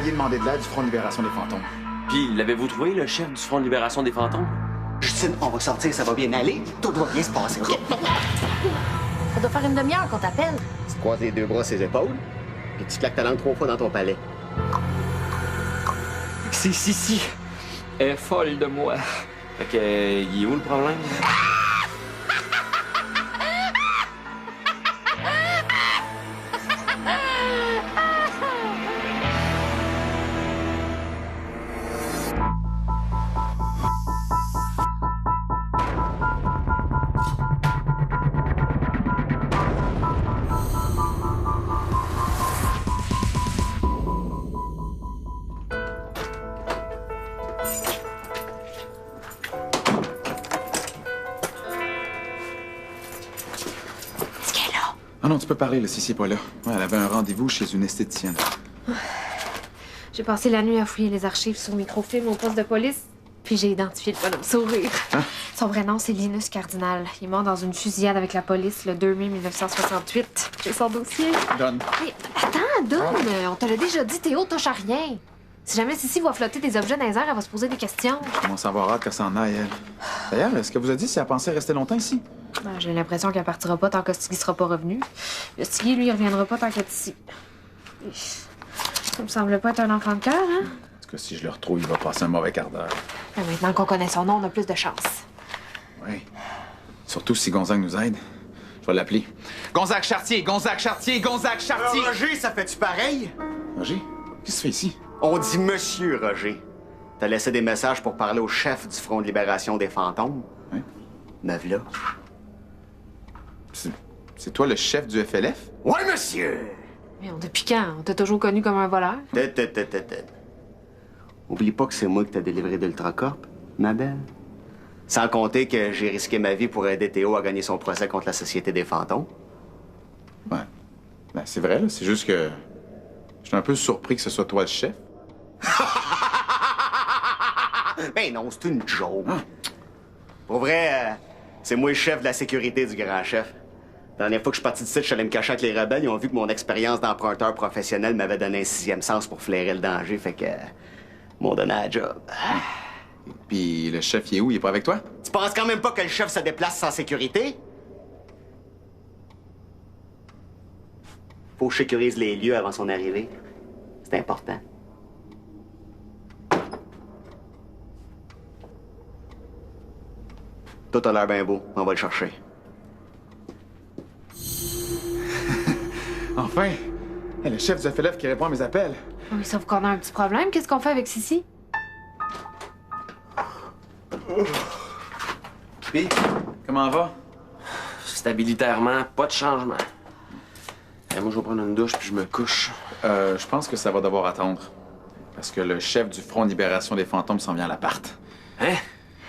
allié demander de l'aide du Front de libération des fantômes. Puis, l'avez-vous trouvé, le chef du Front de libération des fantômes? Justine, on va sortir, ça va bien aller. Tout va bien se passer, OK? Ça doit faire une demi-heure qu'on t'appelle. Tu te croises les deux bras sur les épaules, puis tu claques ta langue 3 fois dans ton palais. C'est Sissi. Elle est folle de moi. Fait que, il est où le problème? Ah non, tu peux parler, là, Sissi est pas là. Ouais, elle avait un rendez-vous chez une esthéticienne. J'ai passé la nuit à fouiller les archives sur microfilm au poste de police, puis j'ai identifié le bonhomme sourire. Hein? Son vrai nom, c'est Linus Cardinal. Il est mort dans une fusillade avec la police le 2 mai 1968. J'ai son dossier. Donne. Mais attends, Don, on te l'a déjà dit, Théo, touche à rien. Si jamais Sissi voit flotter des objets dans les airs, elle va se poser des questions. Je commence à avoir hâte qu'elle s'en aille, elle. D'ailleurs, est-ce qu'elle vous a dit si elle pensait rester longtemps ici? Ben, j'ai l'impression qu'elle partira pas tant qu'Hostigui sera pas revenu. Hostigui, lui, il reviendra pas tant qu'elle est ici. Ça me semble pas être un enfant de cœur, hein? En tout cas, si je le retrouve, il va passer un mauvais quart d'heure. Ben, maintenant qu'on connaît son nom, on a plus de chance. Oui. Surtout si Gonzague nous aide. Je vais l'appeler. Gonzague Chartier! Gonzague Chartier! Gonzague Chartier! Roger, ça fait-tu pareil? Roger, qu'est-ce que tu fais ici? On dit Monsieur Roger. T'as laissé des messages pour parler au chef du Front de libération des fantômes? Oui. Me v'là. C'est toi le chef du FLF? Oui, monsieur! Mais depuis quand? On t'a toujours connu comme un voleur? Oublie pas que c'est moi qui t'ai délivré d'Ultracorp, ma belle. Sans compter que j'ai risqué ma vie pour aider Théo à gagner son procès contre la Société des fantômes. Ouais. Ben, c'est vrai, là. C'est juste que. Je suis un peu surpris que ce soit toi le chef. Ben non, c'est une joke. Pour vrai, c'est moi le chef de la sécurité du grand chef. La dernière fois que je suis parti d'ici, je suis allé me cacher avec les rebelles. Ils ont vu que mon expérience d'emprunteur professionnel m'avait donné un 6e sens pour flairer le danger. Fait que. M'ont donné un job. Puis le chef, il est où? Il est pas avec toi? Tu penses quand même pas que le chef se déplace sans sécurité? Faut que je sécurise les lieux avant son arrivée. C'est important. Tout a l'air bien beau. On va le chercher. Enfin! Hey, le chef du FLF qui répond à mes appels. Oui, sauf qu'on a un petit problème. Qu'est-ce qu'on fait avec Sissi? Puis, comment va? Stabilitairement, pas de changement. Moi, je vais prendre une douche puis je me couche. Je pense que ça va devoir attendre. Parce que le chef du Front de libération des fantômes s'en vient à l'appart. Hein?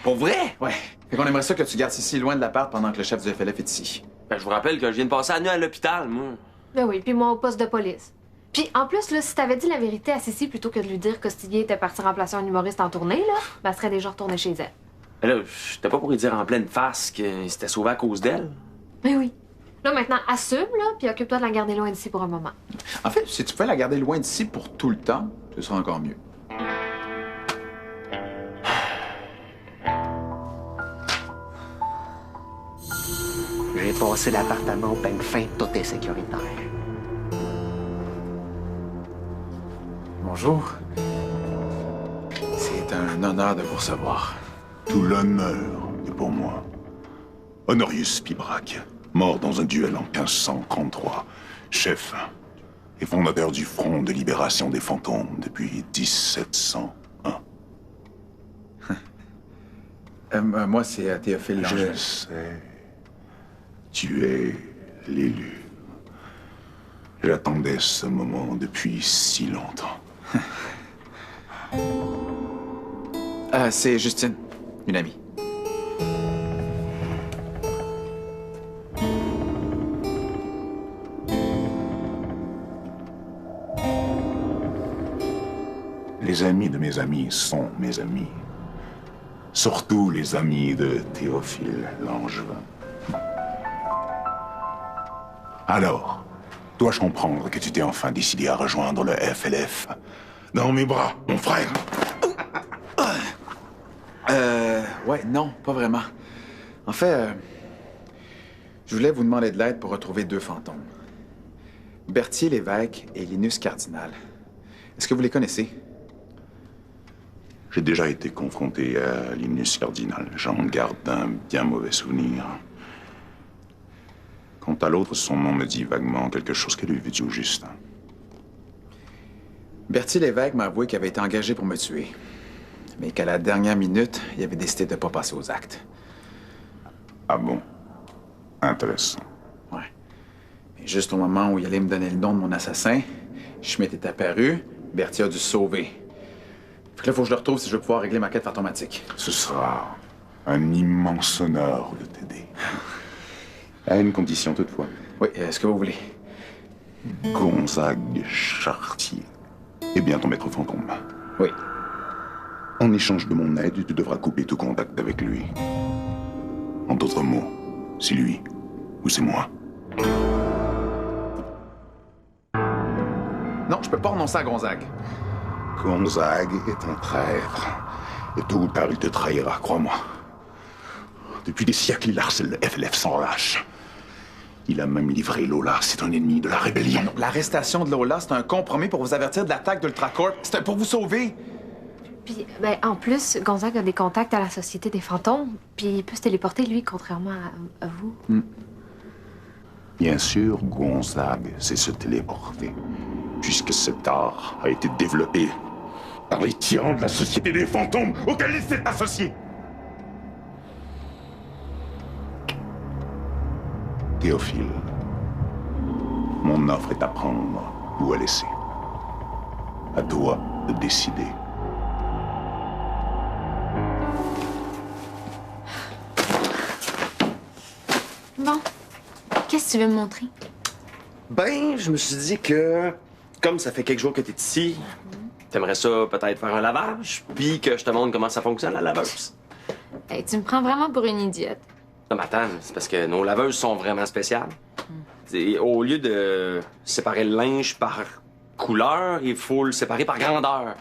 Pour vrai? Ouais. Fait qu'on aimerait ça que tu gardes ici loin de l'appart pendant que le chef du FLF est ici. Ben, je vous rappelle que je viens de passer la nuit à l'hôpital, moi. Ben oui, puis moi au poste de police. Puis en plus, là, si t'avais dit la vérité à Sissi plutôt que de lui dire qu'Hostigui était parti remplacer un humoriste en tournée, là, ben elle serait déjà retournée chez elle. Ben là, j'étais pas pour lui dire en pleine face qu'il s'était sauvé à cause d'elle. Ben oui. Là, maintenant, assume, là, puis occupe-toi de la garder loin d'ici pour un moment. En fait, si tu peux la garder loin d'ici pour tout le temps, ce sera encore mieux. J'ai passé l'appartement au peigne fin, tout est sécuritaire. Bonjour. C'est un honneur de vous recevoir. Tout l'honneur est pour moi. Honorius Pibrac, mort dans un duel en 1533, chef et fondateur du Front de libération des fantômes depuis 1701. Moi, c'est Théophile Je Langevin. sais. Tu es l'élu. J'attendais ce moment depuis si longtemps. C'est Justine, une amie. Les amis de mes amis sont mes amis. Surtout les amis de Théophile Langevin. Alors, dois-je comprendre que tu t'es enfin décidé à rejoindre le FLF Dans mes bras, mon frère. Ouais, non, pas vraiment. En fait, je voulais vous demander de l'aide pour retrouver deux fantômes. Berthier Lévesque et Linus Cardinal. Est-ce que vous les connaissez? J'ai déjà été confronté à Linus Cardinal. J'en garde un bien mauvais souvenir. Quant à l'autre, son nom me dit vaguement quelque chose qu'elle lui dit au juste. Berthier Lévesque m'a avoué qu'il avait été engagé pour me tuer. Mais qu'à la dernière minute, il avait décidé de ne pas passer aux actes. Ah bon? Intéressant. Ouais. Et juste au moment où il allait me donner le nom de mon assassin, Schmidt est apparu, Berthier a dû se sauver. Fait que là, il faut que je le retrouve si je veux pouvoir régler ma quête fantomatique. Ce sera un immense honneur de t'aider. À une condition toutefois. Oui, ce que vous voulez. Gonzague Chartier est bien ton maître fantôme. Oui. En échange de mon aide, tu devras couper tout contact avec lui. En d'autres mots, c'est lui ou c'est moi. Non, je peux pas renoncer à Gonzague. Gonzague est un traître. Et tôt ou tard, il te trahira, crois-moi. Depuis des siècles, il harcèle le FLF sans lâche. Il a même livré Lola, c'est un ennemi de la rébellion. L'arrestation de Lola, c'est un compromis pour vous avertir de l'attaque d'Ultracorp. C'était pour vous sauver. Puis, ben, en plus, Gonzague a des contacts à la Société des Fantômes, puis il peut se téléporter, lui, contrairement à vous. Bien sûr, Gonzague sait se téléporter, puisque cet art a été développé par les tyrans de la Société des Fantômes auxquels il s'est associé. Théophile, mon offre est à prendre ou à laisser. À toi de décider. Bon. Qu'est-ce que tu veux me montrer? Ben, je me suis dit que, comme ça fait quelques jours que t'es ici, t'aimerais ça peut-être faire un lavage, puis que je te montre comment ça fonctionne, la laveuse. Hey, tu me prends vraiment pour une idiote. Non, mais attends, c'est parce que nos laveuses sont vraiment spéciales. Au lieu de séparer le linge par couleur, il faut le séparer par grandeur.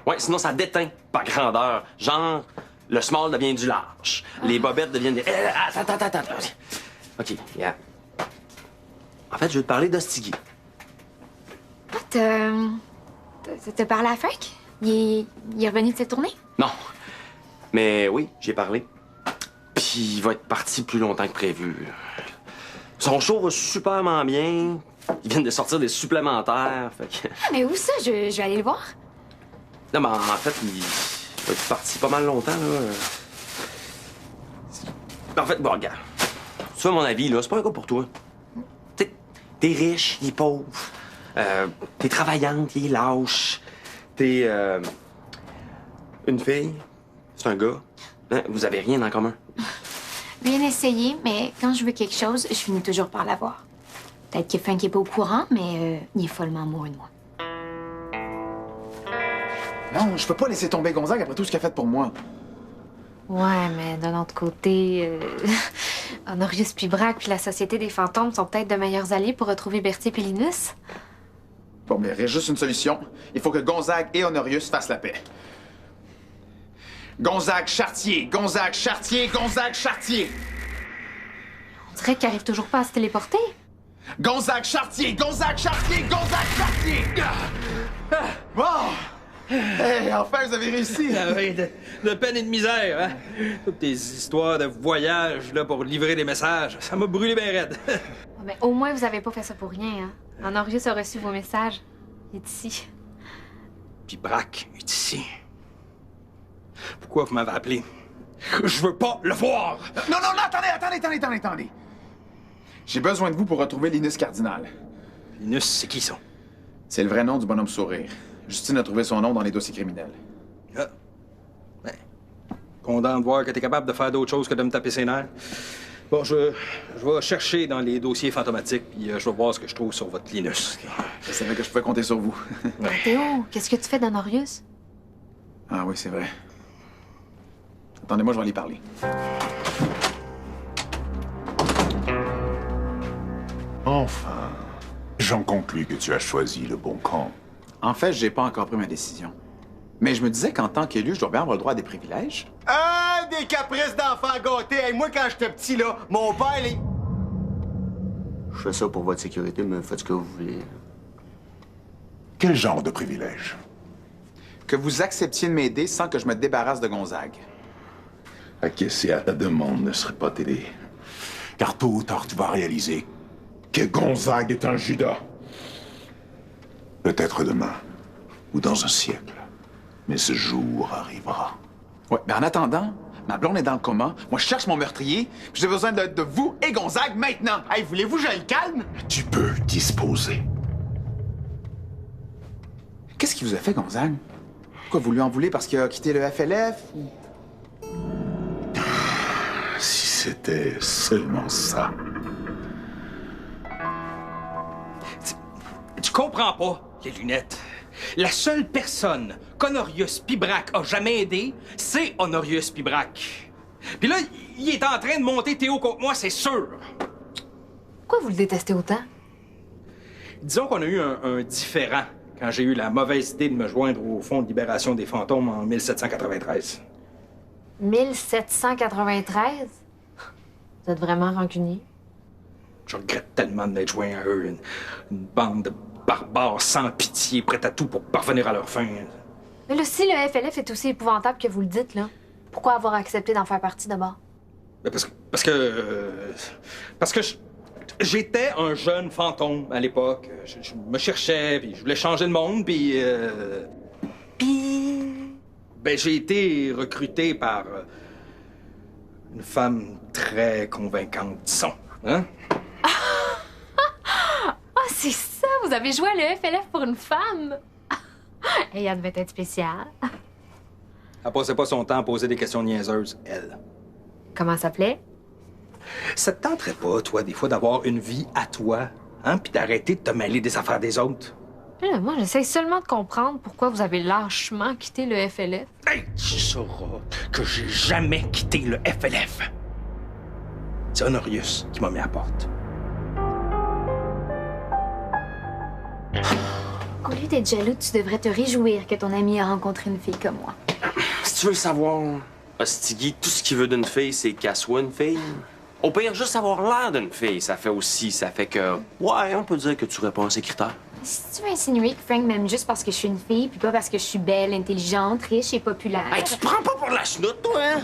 Ouais, sinon ça déteint par grandeur. Genre, le small devient du large. Les bobettes deviennent des... Attends. OK, yeah. En fait, je veux te parler d'Hostigui. T'as parlé à Frank? Il est revenu de cette tournée? Non. Mais oui, j'ai parlé. Puis il va être parti plus longtemps que prévu. Son show va superment bien. Ils viennent de sortir des supplémentaires. Fait que... Mais où ça? Je vais aller le voir. Non, mais en fait, il va être parti pas mal longtemps, là. En fait, bon, regarde. Tu vois, mon avis, là, c'est pas un gars pour toi. T'es riche, il est pauvre. T'es travaillante, il est lâche. T'es une fille, c'est un gars. Hein? Vous avez rien en commun. Bien essayé, mais quand je veux quelque chose, je finis toujours par l'avoir. Peut-être que Frank est pas au courant, mais il est follement amoureux de moi. Non, je peux pas laisser tomber Gonzague après tout ce qu'il a fait pour moi. Ouais, mais d'un autre côté, Honorius puis Braque puis la Société des Fantômes sont peut-être de meilleurs alliés pour retrouver Berthier et Linus. Bon, mais il reste juste une solution. Il faut que Gonzague et Honorius fassent la paix. Gonzague Chartier! Gonzague Chartier! Gonzague Chartier! On dirait qu'il arrive toujours pas à se téléporter. Gonzague Chartier! Gonzague Chartier! Gonzague Chartier! Bon! Hey, enfin, vous avez réussi! Ah oui, de peine et de misère, hein? Toutes tes histoires de voyage là, pour livrer des messages, ça m'a brûlé bien raide. Mais au moins, vous avez pas fait ça pour rien, hein? Honorius a reçu vos messages. Il est ici. Puis Braque est ici. Pourquoi vous m'avez appelé? Je veux pas le voir! Non, attendez! J'ai besoin de vous pour retrouver Linus Cardinal. Linus, c'est qui ça? C'est le vrai nom du bonhomme sourire. Justine a trouvé son nom dans les dossiers criminels. Ah. Ben, content de voir que t'es capable de faire d'autres choses que de me taper ses nerfs. Bon, je vais chercher dans les dossiers fantomatiques, puis je vais voir ce que je trouve sur votre Linus. Je savais que je pouvais compter sur vous. Théo, qu'est-ce que tu fais d'Honorius? Ah oui, c'est vrai. Attendez-moi, je vais aller parler. Enfin, j'en conclus que tu as choisi le bon camp. En fait, j'ai pas encore pris ma décision. Mais je me disais qu'en tant qu'élu, je dois bien avoir le droit à des privilèges. Ah, des caprices d'enfants gâtés! Hey, moi, quand j'étais petit, là, mon père, il... Je fais ça pour votre sécurité, mais faites ce que vous voulez. Quel genre de privilège? Que vous acceptiez de m'aider sans que je me débarrasse de Gonzague. Acquiescer à ta demande ne serait pas t'aider. Car tôt ou tard, tu vas réaliser que Gonzague est un Judas. Peut-être demain, ou dans un siècle. Mais ce jour arrivera. Ouais, mais en attendant, ma blonde est dans le coma, moi je cherche mon meurtrier, puis j'ai besoin de vous et Gonzague maintenant! Hey, voulez-vous que je le calme? Tu peux disposer. Qu'est-ce qu'il vous a fait, Gonzague? Pourquoi vous lui en voulez parce qu'il a quitté le FLF? Ou... Si c'était seulement ça. Tu comprends pas, les lunettes. La seule personne qu'Honorius Pibrac a jamais aidé, c'est Honorius Pibrac. Puis là, il est en train de monter Théo contre moi, c'est sûr. Pourquoi vous le détestez autant? Disons qu'on a eu un différend quand j'ai eu la mauvaise idée de me joindre au Fonds de libération des fantômes en 1793. 1793? Vous êtes vraiment rancunier? Je regrette tellement de m'être joint à eux, une bande de barbares sans pitié, prêts à tout pour parvenir à leur fin. Mais là, si le FLF est aussi épouvantable que vous le dites, là, pourquoi avoir accepté d'en faire partie d'abord? Ben parce que j'étais un jeune fantôme à l'époque. Je me cherchais, puis je voulais changer le monde, puis... Ben, j'ai été recruté par une femme très convaincante, disons. Hein? Ah, c'est ça! Vous avez joué à le FLF pour une femme! Et elle devait être spéciale. Elle passait pas son temps à poser des questions niaiseuses, elle. Comment ça s'appelait? Ça te tenterait pas, toi, des fois, d'avoir une vie à toi, hein, puis d'arrêter de te mêler des affaires des autres? Là, moi, j'essaie seulement de comprendre pourquoi vous avez lâchement quitté le FLF. Hey, tu sauras que j'ai jamais quitté le FLF. C'est Honorius qui m'a mis à la porte. Au lieu d'être jaloux, tu devrais te réjouir que ton ami a rencontré une fille comme moi. Si tu veux savoir, Hostigui, tout ce qu'il veut d'une fille, c'est qu'elle soit une fille. Au pire, juste avoir l'air d'une fille, ça fait que... Ouais, on peut dire que tu réponds à ses critères. Si tu veux insinuer que Frank m'aime juste parce que je suis une fille, puis pas parce que je suis belle, intelligente, riche et populaire... Hey, tu te prends pas pour la chenoute, toi, hein?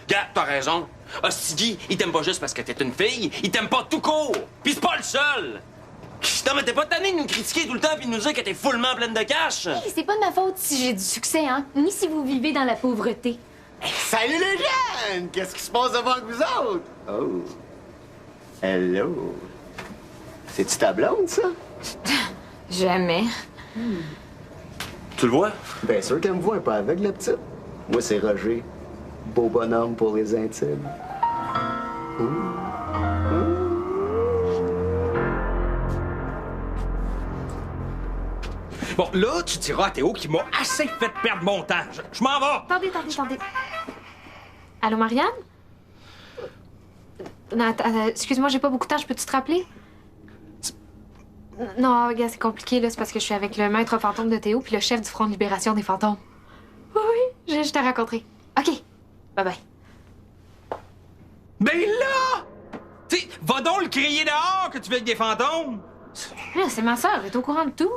Gars, t'as raison. Hostigui, il t'aime pas juste parce que t'es une fille, il t'aime pas tout court. Pis c'est pas le seul. Non, mais t'es pas tanné de nous critiquer tout le temps pis de nous dire que t'es fullement pleine de cash. Hey, c'est pas de ma faute si j'ai du succès, hein? Ni si vous vivez dans la pauvreté. Salut les jeunes! Qu'est-ce qui se passe devant vous autres? Oh. Hello. C'est-tu ta blonde, ça? Jamais. Tu le vois? Bien sûr qu'elle me voit un peu aveugle, la petite. Moi, c'est Roger. Beau bonhomme pour les intimes. Bon, là, tu diras à Théo qu'il m'a assez fait perdre mon temps. Je m'en vais! Attendez. Allô, Marianne? Non, excuse-moi, j'ai pas beaucoup de temps. Je peux-tu te rappeler? Non, regarde, c'est compliqué, là. C'est parce que je suis avec le maître fantôme de Théo puis le chef du Front de libération des fantômes. Oui, je t'ai rencontré. OK. Bye-bye. Ben là! T'sais, va donc le crier dehors que tu veux avec des fantômes! Là, c'est ma sœur. Elle est au courant de tout.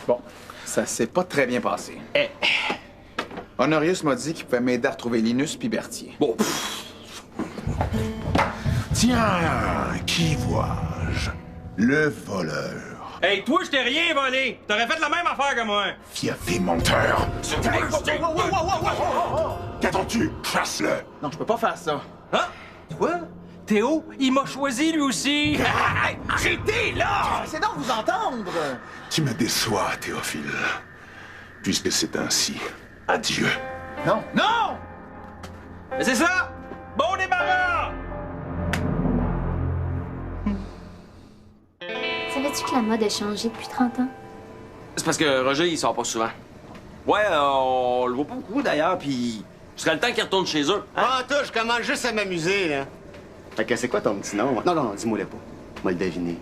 Bon, ça s'est pas très bien passé. Honorius m'a dit qu'il pouvait m'aider à retrouver Linus puis Berthier. Bon, Tiens, qui vois-je? Le voleur. hey, toi, je t'ai rien volé! T'aurais fait la même affaire que moi! Fief et menteur. Qu'attends-tu? Chasse-le. Non, je peux pas faire ça. Hein? Quoi? Théo, il m'a choisi lui aussi! Arrêtez, là! C'est donc vous entendre! Tu me déçois, Théophile. Puisque c'est ainsi, adieu. Non! Non! Mais c'est ça! Bon débarras! Savais-tu que la mode a changé depuis 30 ans? C'est parce que Roger, il sort pas souvent. Ouais, on le voit pas beaucoup d'ailleurs, pis ce serait le temps qu'il retourne chez eux. Ah, toi, je commence juste à m'amuser, là. Fait que c'est quoi ton petit nom? Non, dis-moi-le pas. Moi le deviner.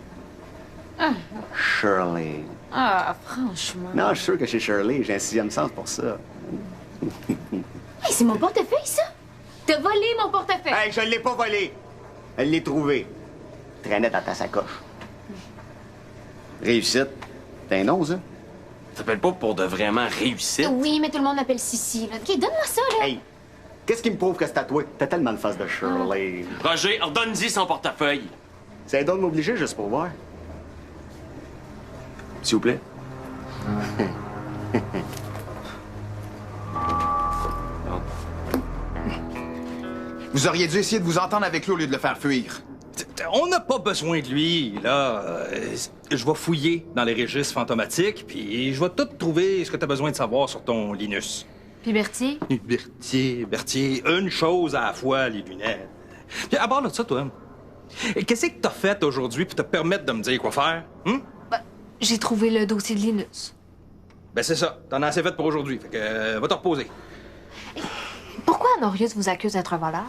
Shirley. Ah, franchement. Non, je suis sûr que chez Shirley, j'ai un 6e sens pour ça. Hey, c'est mon portefeuille, ça? T'as volé mon portefeuille. Hey, je l'ai pas volé. Elle l'a trouvé. Traînait dans ta sacoche. Réussite. T'as un nom, ça? Ça s'appelle pas pour de vraiment réussite. Oui, mais tout le monde m'appelle Sissi, là. OK, donne-moi ça, là. Hey, qu'est-ce qui me prouve que c'est à toi? T'as tellement de face de Shirley. Roger, redonne-y son portefeuille. C'est un don de m'obliger juste pour voir. S'il vous plaît. Vous auriez dû essayer de vous entendre avec lui au lieu de le faire fuir. On n'a pas besoin de lui, là. Je vais fouiller dans les registres fantomatiques, puis je vais tout trouver ce que tu as besoin de savoir sur ton Linus. Puis Berthier? Berthier, une chose à la fois, les lunettes. Puis à part de ça, toi, qu'est-ce que t'as fait aujourd'hui pour te permettre de me dire quoi faire? Ben, j'ai trouvé le dossier de Linus. Ben c'est ça, t'en as assez fait pour aujourd'hui, fait que va te reposer. Pourquoi Honorius vous accuse d'être un voleur?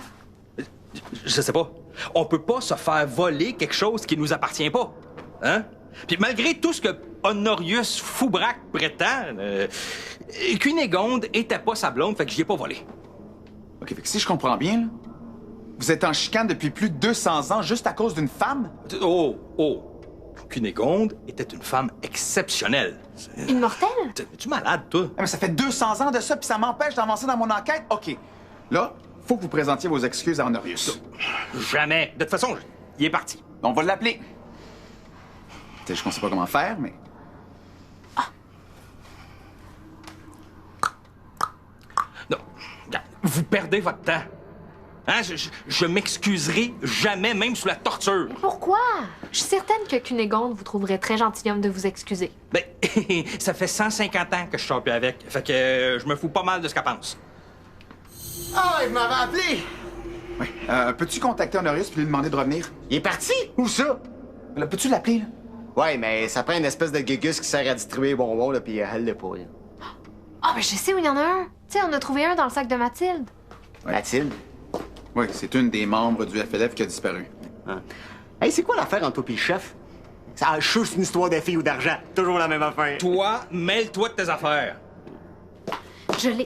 Je sais pas. On peut pas se faire voler quelque chose qui nous appartient pas. Hein? Puis malgré tout ce que Honorius Foubrac prétend, Cunégonde était pas sa blonde, fait que j'y ai pas volé. OK, fait que si je comprends bien, là, vous êtes en chicane depuis plus de 200 ans juste à cause d'une femme? Oh! Cunégonde était une femme exceptionnelle. Immortelle? Es-tu malade, toi? Ah, mais ça fait 200 ans de ça, puis ça m'empêche d'avancer dans mon enquête? OK. Là, faut que vous présentiez vos excuses à Honorius. Jamais. De toute façon, il est parti. On va l'appeler. Tu sais, je ne sais pas comment faire, mais... Non, regarde, vous perdez votre temps. Hein? Je m'excuserai jamais, même sous la torture. Pourquoi? Je suis certaine que Cunégonde vous trouverait très gentilhomme de vous excuser. Ben, ça fait 150 ans que je sors plus avec. Fait que je me fous pas mal de ce qu'elle pense. Ah, il m'avait appelé! Oui. Peux-tu contacter Honorius puis lui demander de revenir? Il est parti? Où ça? Là, peux-tu l'appeler, là? Ouais, mais ça prend une espèce de gugus qui sert à distribuer les bonbons, là, puis elle l'a pas, là. Ah, ben je sais où il y en a un. Tu sais, on a trouvé un dans le sac de Mathilde. Mathilde? Oui, c'est une des membres du FLF qui a disparu. Hein? Hey, c'est quoi l'affaire entre toi et le chef? Ça a chaud, c'est une histoire de filles ou d'argent. Toujours la même affaire. Toi, mêle-toi de tes affaires. Je l'ai.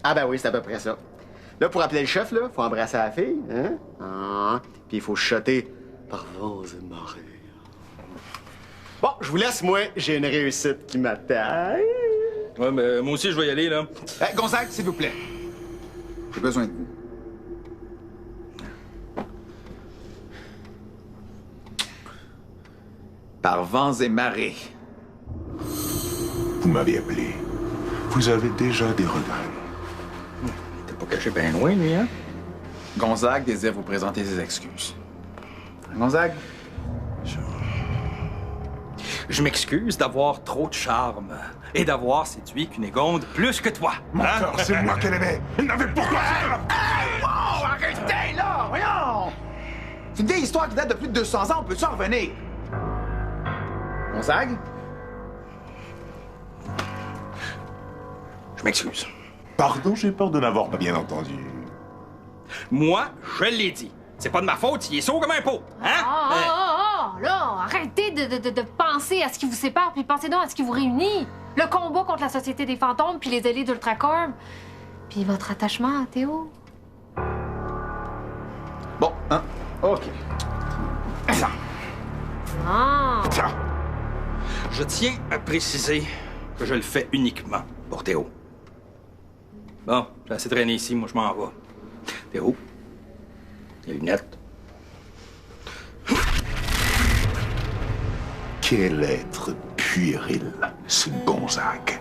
Ah ben oui, c'est à peu près ça. Là, pour appeler le chef, là, faut embrasser la fille, hein? Ah, puis il faut chuchoter par vents et marées. Bon, je vous laisse, moi, j'ai une réussite qui m'attend. Ouais, mais moi aussi, je vais y aller, là. Gonzague, s'il vous plaît. J'ai besoin de vous. Par vents et marées. Vous m'avez appelé. Vous avez déjà des regrets. T'es pas caché bien loin, lui, hein? Gonzague désire vous présenter ses excuses. Gonzague? Je m'excuse d'avoir trop de charme et d'avoir séduit Cunégonde plus que toi. Menteur, c'est moi qu'elle aimait. Elle n'avait pourquoi... Oh, arrêtez, là! Voyons! C'est une vieille histoire qui date de plus de 200 ans. On peut-tu en revenir? Gonzague? Je m'excuse. Pardon, j'ai peur de n'avoir pas bien entendu. Moi, je l'ai dit. C'est pas de ma faute, il est sourd comme un pot. Hein? Là, arrêtez de penser à ce qui vous sépare, puis pensez donc à ce qui vous réunit. Le combat contre la Société des fantômes, puis les alliés d'Ultracorp. Puis votre attachement à Théo. Bon, hein? OK. Ça. Ah! Ça. Je tiens à préciser que je le fais uniquement pour Théo. Bon, j'ai assez traîné ici, moi je m'en vais. Théo, les lunettes. Quel être puéril, ce Gonzague.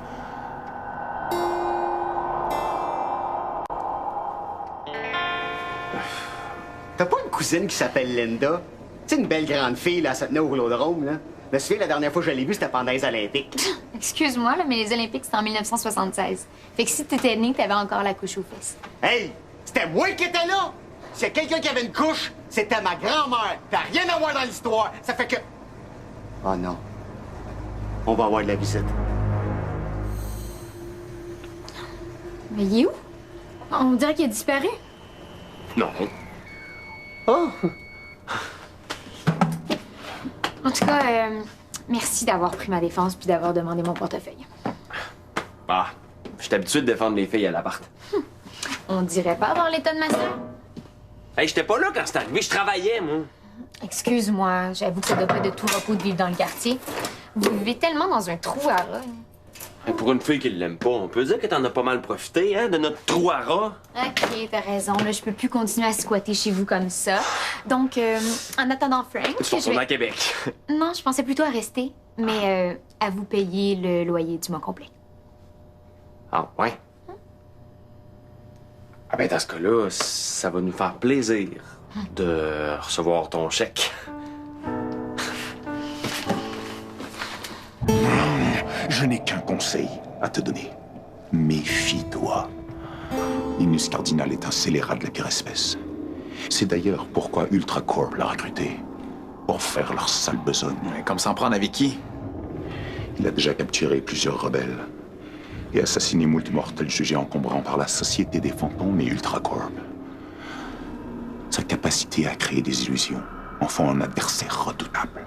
T'as pas une cousine qui s'appelle Linda? Tu sais, une belle grande fille, là, ça tenait au roulodrome, là. Je me souviens, la dernière fois que je l'ai vue, c'était pendant les Olympiques. Excuse-moi, là, mais les Olympiques, c'était en 1976. Fait que si t'étais né, t'avais encore la couche aux fesses. Hey! C'était moi qui étais là! S'il y a quelqu'un qui avait une couche, c'était ma grand-mère. T'as rien à voir dans l'histoire. Ça fait que... Oh non. On va avoir de la visite. Mais il est où? On dirait qu'il a disparu. Non. Oh! En tout cas, merci d'avoir pris ma défense puis d'avoir demandé mon portefeuille. Ah, je suis habitué de défendre les filles à l'appart. On dirait pas avoir l'état de ma sœur. Hey, j'étais pas là quand c'est arrivé, je travaillais, moi. Excuse-moi, j'avoue que ça doit pas être de tout repos de vivre dans le quartier. Vous vivez tellement dans un trou à rats. Hey, pour une fille qui l'aime pas, on peut dire que t'en as pas mal profité, hein, de notre trou à rats. Ok, t'as raison. Là, je peux plus continuer à squatter chez vous comme ça. Donc, en attendant Frank, Tu vas retourner à Québec. Non, je pensais plutôt à rester, mais à vous payer le loyer du mois complet. Ah, ouais? Ah ben, dans ce cas-là, ça va nous faire plaisir de recevoir ton chèque. Je n'ai qu'un conseil à te donner. Méfie-toi. Linus Cardinal est un scélérat de la pire espèce. C'est d'ailleurs pourquoi Ultracorp l'a recruté. Pour faire leur sale besogne. Mais comme s'en prendre avec qui? Il a déjà capturé plusieurs rebelles et assassiné moult mortels jugés encombrants par la Société des Fantômes et Ultracorp. Sa capacité à créer des illusions en font un adversaire redoutable.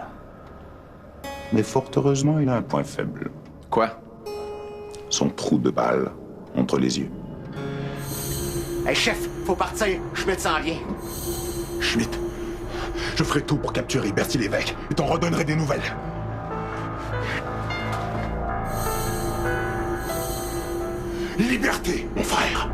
Mais fort heureusement, il a un point faible. Quoi? Son trou de balle entre les yeux. Hey, chef, faut partir. Schmidt s'en vient. Schmidt, je ferai tout pour capturer Bertie l'évêque et t'en redonnerai des nouvelles. Liberté, mon frère.